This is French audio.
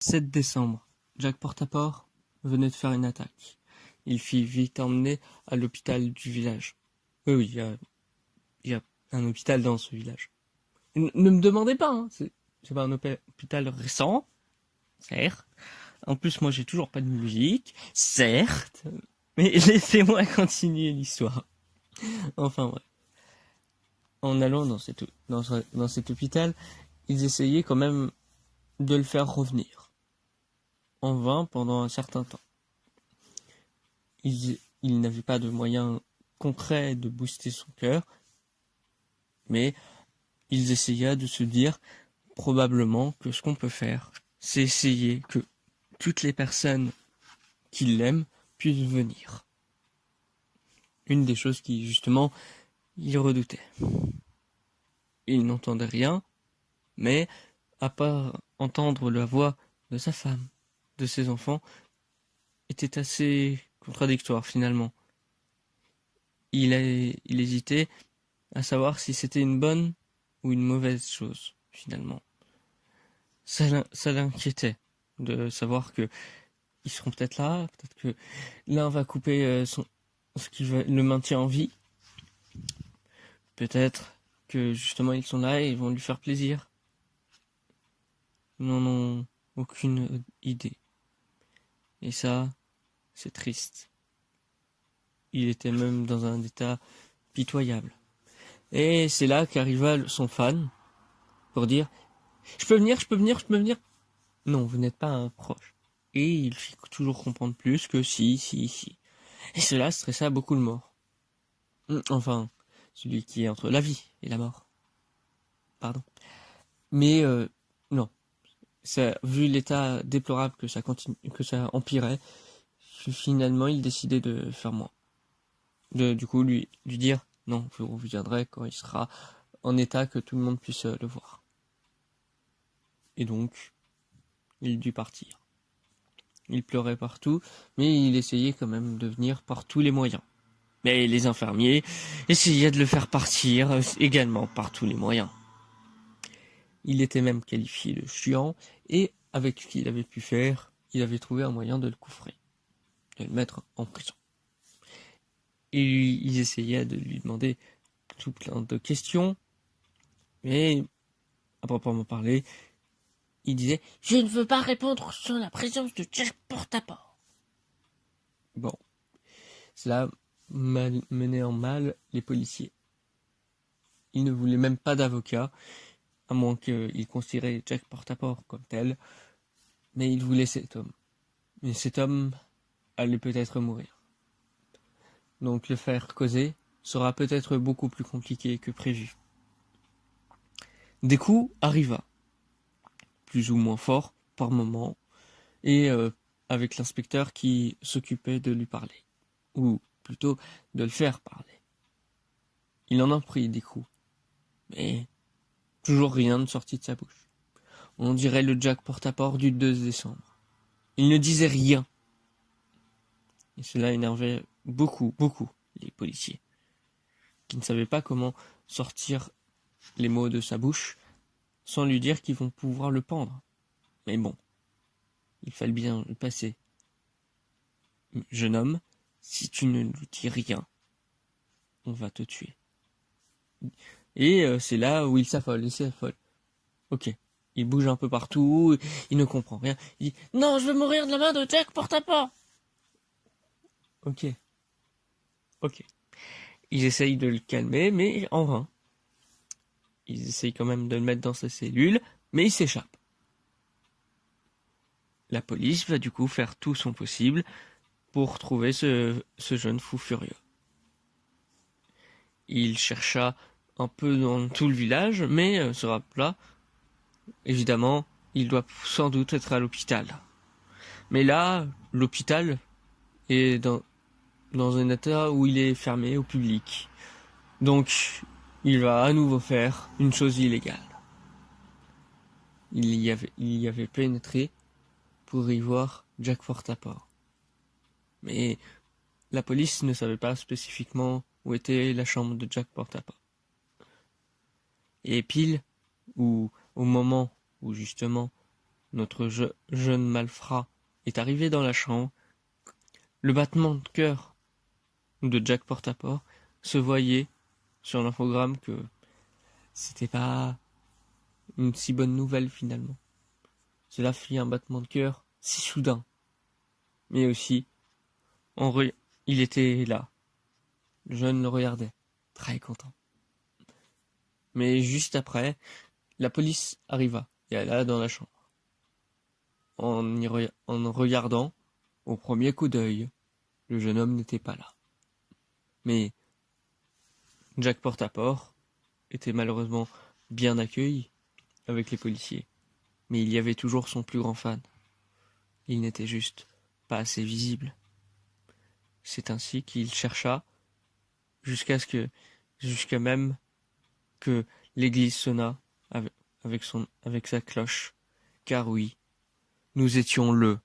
7 décembre. Jack Portaport venait de faire une attaque. Il fut vite emmené à l'hôpital du village. Oui, il y a un hôpital dans ce village. Ne me demandez pas, hein, c'est pas un hôpital récent, certes. En plus, moi, j'ai toujours pas de musique, certes. Mais laissez-moi continuer l'histoire. Enfin, ouais. En allant dans cet hôpital, ils essayaient quand même de le faire revenir. En vain pendant un certain temps. Ils n'avaient pas de moyens concrets de booster son cœur, mais ils essayaient de se dire probablement que ce qu'on peut faire, c'est essayer que toutes les personnes qui l'aiment puissent venir. Une des choses qui, justement, il redoutait. Il n'entendait rien, mais à part entendre la voix de sa femme, de ses enfants, était assez contradictoire finalement. Il hésitait à savoir si c'était une bonne ou une mauvaise chose, finalement. Ça l'inquiétait de savoir que ils seront peut-être là, peut-être que l'un va couper ce qui le maintient en vie. Peut-être que justement ils sont là et ils vont lui faire plaisir. Ils n'en ont aucune idée. Et ça, c'est triste. Il était même dans un état pitoyable. Et c'est là qu'arriva son fan pour dire « Je peux venir, je peux venir, je peux venir !» Non, vous n'êtes pas un proche. Et il fit toujours comprendre plus que si. Et cela stressa beaucoup le mort. Enfin, celui qui est entre la vie et la mort. Pardon. Mais non. Ça, vu l'état déplorable que ça empirait, finalement il décidait de faire moins. Du coup lui dire non, je reviendrai quand il sera en état que tout le monde puisse le voir. Et donc, il dut partir. Il pleurait partout, mais il essayait quand même de venir par tous les moyens. Mais les infirmiers essayaient de le faire partir également par tous les moyens. Il était même qualifié de chiant, et avec ce qu'il avait pu faire, il avait trouvé un moyen de le coffrer, de le mettre en prison. Et ils essayaient de lui demander tout plein de questions, mais à proprement parler, il disait « Je ne veux pas répondre sur la présence de Jack Portaport ». Bon, cela menait en mal les policiers. Ils ne voulaient même pas d'avocat, à moins qu'ils considéraient Jack Portaport comme tel, mais ils voulaient cet homme. Mais cet homme allait peut-être mourir. Donc le faire causer sera peut-être beaucoup plus compliqué que prévu. Des coups arriva, plus ou moins fort par moment, et avec l'inspecteur qui s'occupait de lui parler, ou plutôt de le faire parler. Il en a pris des coups, mais toujours rien ne sortit de sa bouche. On dirait le Jack Portaport du 2 décembre. Il ne disait rien. Et cela énervait beaucoup les policiers, qui ne savaient pas comment sortir les mots de sa bouche sans lui dire qu'ils vont pouvoir le pendre. Mais bon, il fallait bien le passer. Jeune homme, si tu ne nous dis rien, on va te tuer. Et c'est là où il s'affole. Ok, il bouge un peu partout, il ne comprend rien. Il dit « Non, je veux mourir de la main de Jack Portaport !» Ok. Ils essayent de le calmer, mais en vain. Ils essayent quand même de le mettre dans sa cellule, mais il s'échappe. La police va du coup faire tout son possible pour trouver ce jeune fou furieux. Il chercha un peu dans tout le village, mais se rappela, évidemment, il doit sans doute être à l'hôpital. Mais là, l'hôpital est dans un état où il est fermé au public. Donc, il va à nouveau faire une chose illégale. Il y avait pénétré pour y voir Jack Portaport. Mais la police ne savait pas spécifiquement où était la chambre de Jack Portaport. Et pile, au moment où justement notre jeune malfrat est arrivé dans la chambre, le battement de cœur de Jack Portaport se voyait sur l'infogramme que c'était pas une si bonne nouvelle finalement. Cela fit un battement de cœur si soudain. Mais aussi, il était là. Le jeune le regardait, très content. Mais juste après, la police arriva et alla dans la chambre. En regardant, au premier coup d'œil, le jeune homme n'était pas là. Mais Jack Portaport était malheureusement bien accueilli avec les policiers. Mais il y avait toujours son plus grand fan. Il n'était juste pas assez visible. C'est ainsi qu'il chercha jusqu'à même que l'église sonna avec sa cloche. Car oui, nous étions le